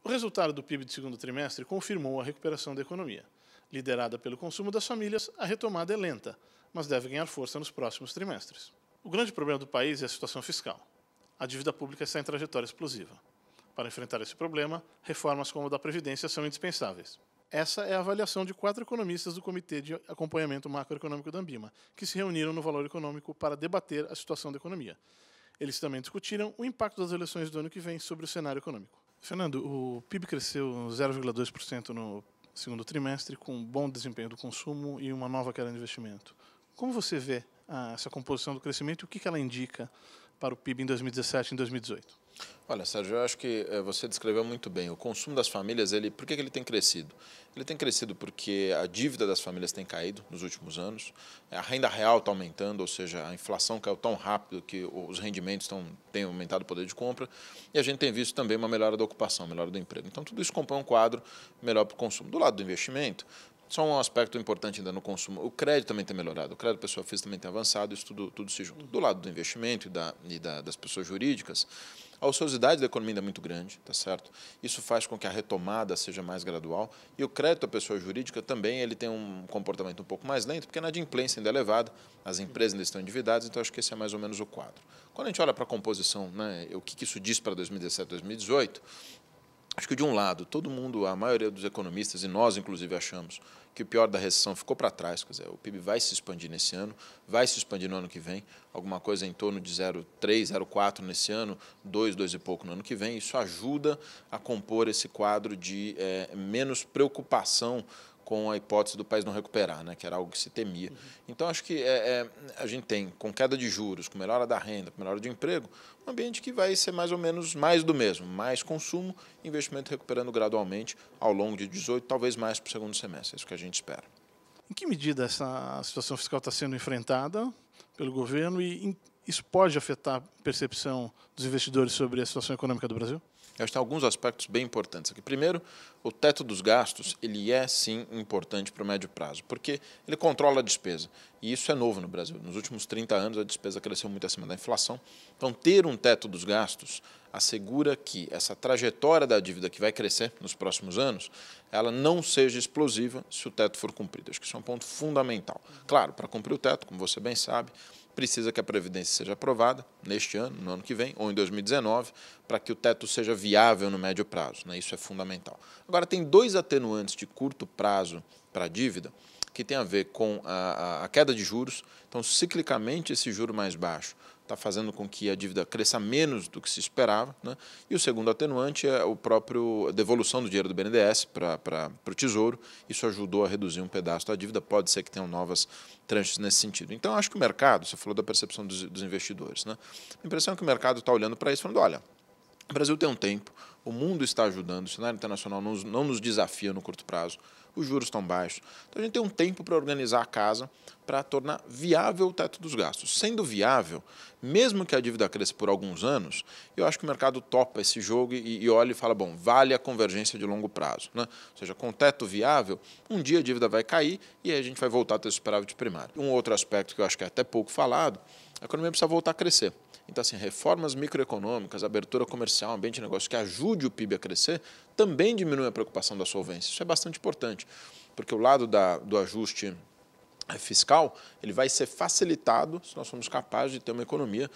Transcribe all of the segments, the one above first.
O resultado do PIB do segundo trimestre confirmou a recuperação da economia. Liderada pelo consumo das famílias, a retomada é lenta, mas deve ganhar força nos próximos trimestres. O grande problema do país é a situação fiscal. A dívida pública está em trajetória explosiva. Para enfrentar esse problema, reformas como a da Previdência são indispensáveis. Essa é a avaliação de 4 economistas do Comitê de Acompanhamento Macroeconômico da Anbima, que se reuniram no Valor Econômico para debater a situação da economia. Eles também discutiram o impacto das eleições do ano que vem sobre o cenário econômico. Fernando, o PIB cresceu 0,2% no segundo trimestre, com um bom desempenho do consumo e uma nova queda de investimento. Como você vê essa composição do crescimento e o que ela indica para o PIB em 2017 e em 2018? Olha, Sérgio, eu acho que você descreveu muito bem. O consumo das famílias, por que ele tem crescido? Ele tem crescido porque a dívida das famílias tem caído nos últimos anos, a renda real está aumentando, ou seja, a inflação caiu tão rápido que os rendimentos têm aumentado o poder de compra, e a gente tem visto também uma melhora da ocupação, melhora do emprego. Então, tudo isso compõe um quadro melhor para o consumo. Do lado do investimento, só um aspecto importante ainda no consumo, o crédito também tem melhorado, o crédito pessoa física também tem avançado, isso tudo se junta. Do lado do investimento das pessoas jurídicas, a ociosidade da economia ainda é muito grande, tá certo? Isso faz com que a retomada seja mais gradual, e o crédito à pessoa jurídica também ele tem um comportamento um pouco mais lento, porque a inadimplência ainda é elevada, as empresas ainda estão endividadas, então acho que esse é mais ou menos o quadro. Quando a gente olha para a composição, né, o que isso diz para 2017, 2018, acho que, de um lado, todo mundo, a maioria dos economistas, e nós, inclusive, achamos que o pior da recessão ficou para trás, quer dizer, o PIB vai se expandir nesse ano, vai se expandir no ano que vem, alguma coisa em torno de 0,3, 0,4 nesse ano, 2 e pouco no ano que vem. Isso ajuda a compor esse quadro de menos preocupação com a hipótese do país não recuperar, né, que era algo que se temia. Então, acho que a gente tem, com queda de juros, com melhora da renda, com melhora de emprego, um ambiente que vai ser mais ou menos mais do mesmo, mais consumo, investimento recuperando gradualmente ao longo de 2018, talvez mais para o segundo semestre, é isso que a gente espera. Em que medida essa situação fiscal está sendo enfrentada pelo governo e isso pode afetar a percepção dos investidores sobre a situação econômica do Brasil? Eu acho que tem alguns aspectos bem importantes aqui. Primeiro, o teto dos gastos, ele é sim importante para o médio prazo, porque ele controla a despesa. E isso é novo no Brasil. Nos últimos 30 anos, a despesa cresceu muito acima da inflação. Então, ter um teto dos gastos assegura que essa trajetória da dívida que vai crescer nos próximos anos, ela não seja explosiva se o teto for cumprido. Acho que isso é um ponto fundamental. Claro, para cumprir o teto, como você bem sabe, precisa que a Previdência seja aprovada neste ano, no ano que vem, ou em 2019, para que o teto seja viável no médio prazo, né? Isso é fundamental. Agora, tem 2 atenuantes de curto prazo para a dívida, que tem a ver com a queda de juros. Então, ciclicamente, esse juro mais baixo está fazendo com que a dívida cresça menos do que se esperava, né? E o segundo atenuante é a devolução do dinheiro do BNDES para o Tesouro. Isso ajudou a reduzir um pedaço da dívida, pode ser que tenham novas tranches nesse sentido. Então, acho que o mercado, você falou da percepção dos investidores, né? A impressão é que o mercado está olhando para isso e falando, olha, o Brasil tem um tempo, o mundo está ajudando, o cenário internacional não nos desafia no curto prazo, os juros estão baixos. Então, a gente tem um tempo para organizar a casa para tornar viável o teto dos gastos. Sendo viável, mesmo que a dívida cresça por alguns anos, eu acho que o mercado topa esse jogo e olha e fala, bom, vale a convergência de longo prazo, né? Ou seja, com teto viável, um dia a dívida vai cair e aí a gente vai voltar a ter superávit primário. Um outro aspecto que eu acho que é até pouco falado, a economia precisa voltar a crescer. Então, assim, reformas microeconômicas, abertura comercial, ambiente de negócio que ajude o PIB a crescer, também diminui a preocupação da solvência. Isso é bastante importante, porque o lado do ajuste fiscal ele vai ser facilitado se nós formos capazes de ter uma economia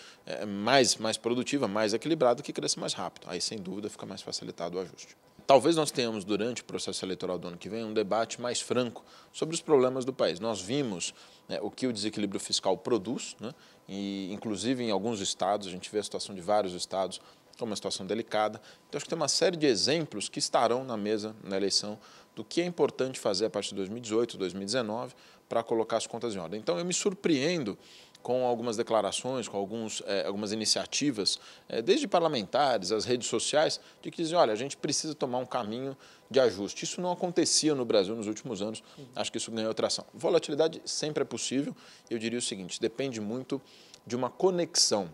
mais produtiva, mais equilibrada, que cresça mais rápido. Aí, sem dúvida, fica mais facilitado o ajuste. Talvez nós tenhamos, durante o processo eleitoral do ano que vem, um debate mais franco sobre os problemas do país. Nós vimos o que o desequilíbrio fiscal produz, né? E, inclusive, em alguns estados, a gente vê a situação de vários estados como uma situação delicada. Então, acho que tem uma série de exemplos que estarão na mesa na eleição do que é importante fazer a partir de 2018, 2019, para colocar as contas em ordem. Então, eu me surpreendo com algumas declarações, com algumas iniciativas, desde parlamentares, as redes sociais, de que dizem, olha, a gente precisa tomar um caminho de ajuste. Isso não acontecia no Brasil nos últimos anos, acho que isso ganhou tração. Volatilidade sempre é possível, eu diria o seguinte, depende muito de uma conexão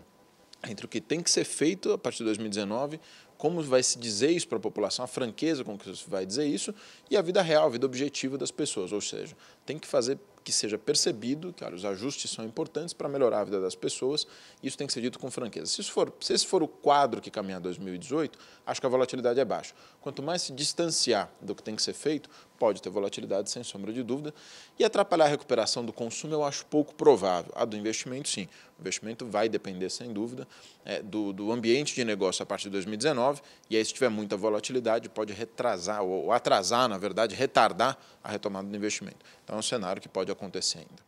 entre o que tem que ser feito a partir de 2019, como vai se dizer isso para a população, a franqueza com que você vai dizer isso, e a vida real, a vida objetiva das pessoas, ou seja, tem que fazer que seja percebido que olha, os ajustes são importantes para melhorar a vida das pessoas. Isso tem que ser dito com franqueza. Se esse for o quadro que caminha 2018, acho que a volatilidade é baixa. Quanto mais se distanciar do que tem que ser feito, pode ter volatilidade, sem sombra de dúvida. E atrapalhar a recuperação do consumo eu acho pouco provável. A do investimento, sim. O investimento vai depender, sem dúvida, do ambiente de negócio a partir de 2019. E aí, se tiver muita volatilidade, pode retrasar, ou atrasar, na verdade, retardar a retomada do investimento. Então, é um cenário que pode acontecer ainda.